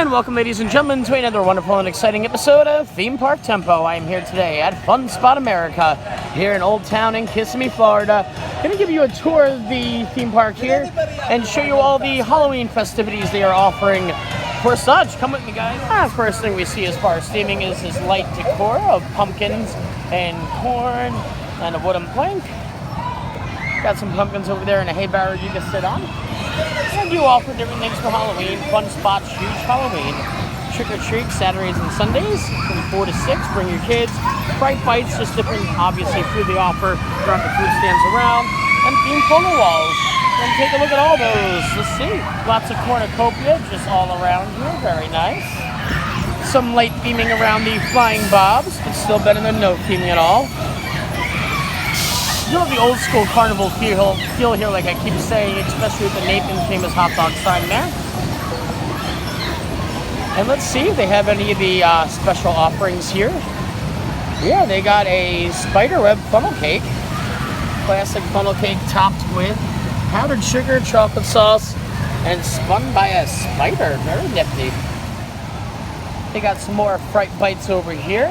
And welcome, ladies and gentlemen, to another wonderful and exciting episode of Theme Park Tempo. I am here today at Fun Spot America, here in Old Town in Kissimmee, Florida. Going to give you a tour of the theme park here and show you all the Halloween festivities they are offering for such. Come with me, guys. First thing we see as far as theming is this light decor of pumpkins and corn and a wooden plank. Got some pumpkins over there and a hay barrel you can sit on. And you offer different things for Halloween. Fun Spot's huge Halloween. Trick or treat Saturdays and Sundays from 4 to 6. Bring your kids. Fright bites, just different, obviously, food they offer throughout the food stands around. And theme photo walls. And take a look at all those. Let's see. Lots of cornucopia just all around here. Very nice. Some light theming around the flying bobs, but still better than no theming at all. You know the old school carnival feel here, like I keep saying, especially with the Nathan famous hot dog sign there. And let's see if they have any of the special offerings here. Yeah, they got a spiderweb funnel cake. Classic funnel cake topped with powdered sugar, chocolate sauce, and spun by a spider. Very nifty. They got some more fright bites over here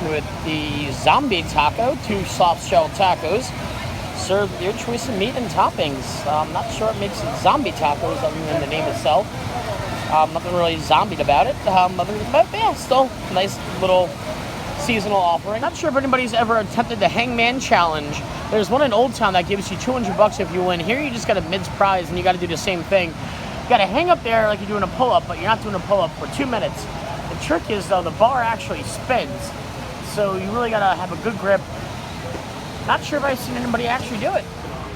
with the zombie taco, 2 soft shell tacos, served with your choice of meat and toppings. I'm not sure what makes it zombie tacos other than the name itself. Nothing really zombied about it, but yeah, still nice little seasonal offering. Not sure if anybody's ever attempted the Hangman Challenge. There's one in Old Town that gives you $200 if you win. Here you just got a mid's prize and you got to do the same thing. You got to hang up there like you're doing a pull-up, but you're not doing a pull-up for 2 minutes. The trick is, though, the bar actually spins. So you really gotta have a good grip. Not sure if I've seen anybody actually do it.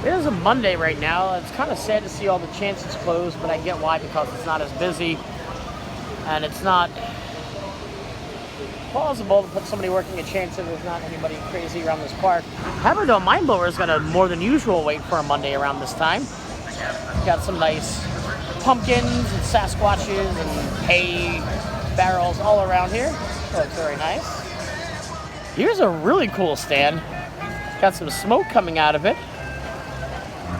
It is a Monday right now. It's kind of sad to see all the chances closed, but I get why, because it's not as busy. And it's not plausible to put somebody working a chance if there's not anybody crazy around this park. However, though, Mind Blower's got a more than usual wait for a Monday around this time. Got some nice pumpkins and Sasquatches and hay barrels all around here. Looks very nice. Here's a really cool stand. Got some smoke coming out of it.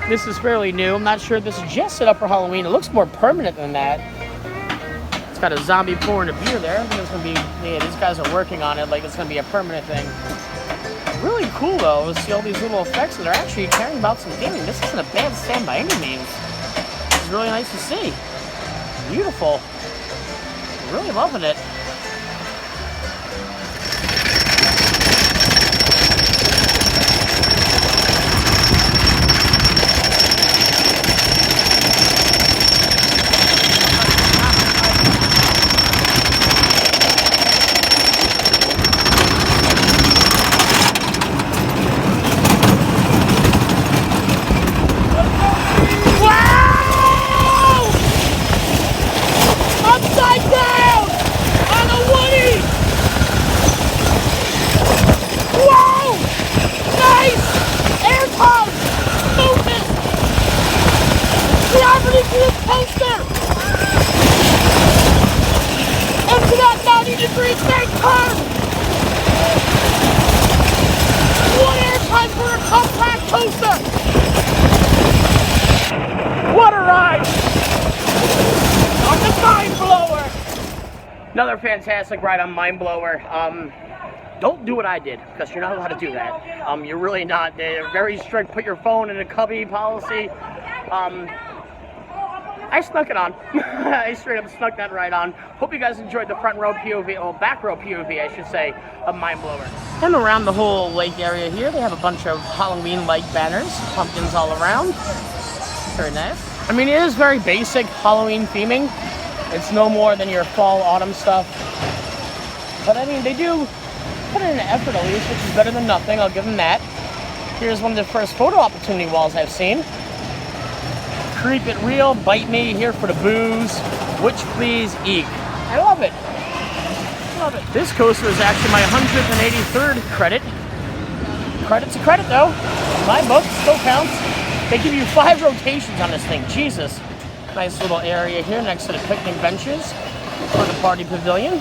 This is fairly new. I'm not sure if this is just set up for Halloween. It looks more permanent than that. It's got a zombie pouring a beer there. I think it's gonna be, yeah, these guys are working on it like it's gonna be a permanent thing. Really cool though, to see all these little effects that are actually caring about some theming. This isn't a bad stand by any means. It's really nice to see. Beautiful. Really loving it. Into that 90-degree thing turn! What airtime for a compact coaster! What a ride! On the Mind Blower! Another fantastic ride on Mind Blower. Don't do what I did, because you're not allowed to do that. You're really not. They're very strict. Put your phone in a cubby policy. I snuck it on. I straight up snuck that right on. Hope you guys enjoyed the front row POV, or back row POV, I should say, of Mind Blower. And around the whole lake area here, they have a bunch of Halloween-like banners, pumpkins all around. Very nice. I mean, it is very basic Halloween theming. It's no more than your fall, autumn stuff. But I mean, they do put in an effort at least, which is better than nothing. I'll give them that. Here's one of the first photo opportunity walls I've seen. Creep it real, bite me, here for the booze, which please eek. I love it. Love it. This coaster is actually my 183rd credit. Credit's a credit though. In my book, still counts. They give you 5 rotations on this thing. Jesus. Nice little area here next to the picnic benches for the party pavilion.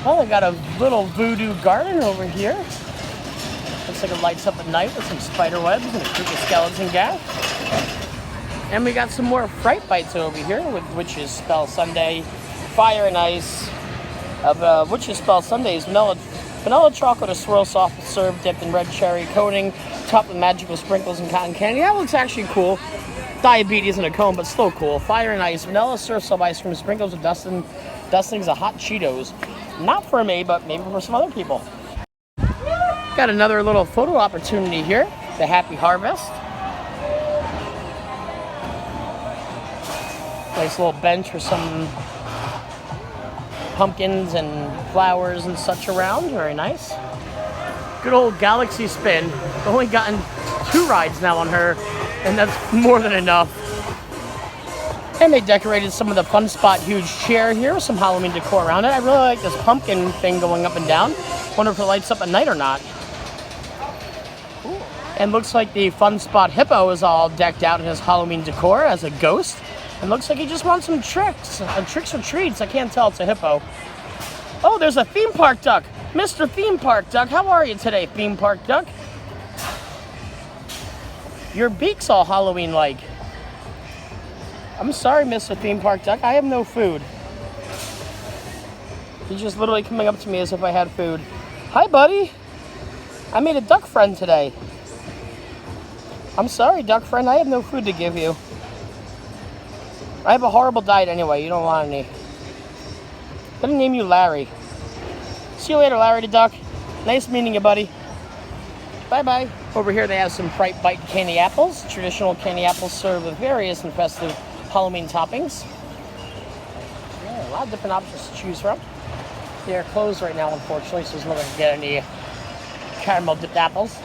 Well, they got a little voodoo garden over here. Looks like it lights up at night with some spider webs and a creepy skeleton gas. And we got some more Fright Bites over here with Witch's Spell Sundae, Fire and Ice. Witch's Spell Sundae is vanilla chocolate, a swirl soft serve dipped in red cherry coating, topped with magical sprinkles and cotton candy. That looks actually cool. Diabetes in a cone, but still cool. Fire and Ice, vanilla surf sub ice cream, sprinkles with dustings of hot Cheetos. Not for me, but maybe for some other people. Got another little photo opportunity here. The Happy Harvest. Nice little bench with some pumpkins and flowers and such around. Very nice. Good old Galaxy Spin. I've only gotten 2 rides now on her, and that's more than enough. And they decorated some of the Fun Spot huge chair here with some Halloween decor around it. I really like this pumpkin thing going up and down. Wonder if it lights up at night or not. Ooh. And looks like the Fun Spot hippo is all decked out in his Halloween decor as a ghost. And looks like he just wants some tricks or treats. I can't tell, it's a hippo. Oh, there's a theme park duck. Mr. Theme Park Duck, how are you today, Theme Park Duck? Your beak's all Halloween-like. I'm sorry, Mr. Theme Park Duck, I have no food. He's just literally coming up to me as if I had food. Hi, buddy. I made a duck friend today. I'm sorry, duck friend, I have no food to give you. I have a horrible diet anyway, you don't want any. I'm gonna name you Larry. See you later, Larry the Duck. Nice meeting you, buddy. Bye-bye. Over here they have some Fright Bite candy apples. Traditional candy apples served with various and festive Halloween toppings. Yeah, a lot of different options to choose from. They are closed right now, unfortunately, so there's no way to get any caramel dipped apples.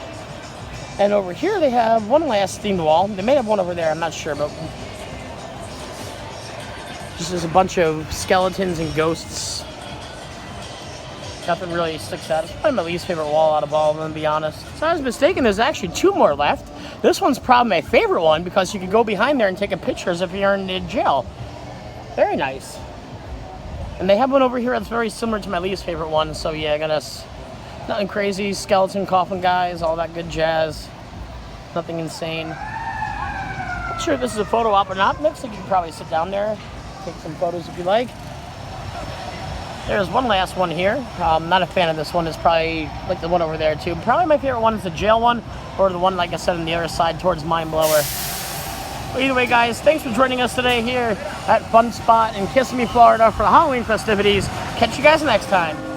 And over here they have one last themed wall. They may have one over there, I'm not sure, but just there's a bunch of skeletons and ghosts. Nothing really sticks out. It's probably my least favorite wall out of all of them, to be honest. So I was mistaken, there's actually 2 more left. This one's probably my favorite one because you can go behind there and take a picture as if you're in the jail. Very nice. And they have one over here that's very similar to my least favorite one. So yeah, I got us nothing crazy, skeleton coffin guys, all that good jazz. Nothing insane. Not sure if this is a photo op or not. Looks like you can probably sit down there, take some photos if you like. There's one last one here. I'm not a fan of this one. It's probably like the one over there too. Probably my favorite one is the jail one, or the one, like I said, on the other side towards Mind Blower. But either way, guys, thanks for joining us today here at Fun Spot in Kissimmee, Florida for the Halloween festivities. Catch you guys next time.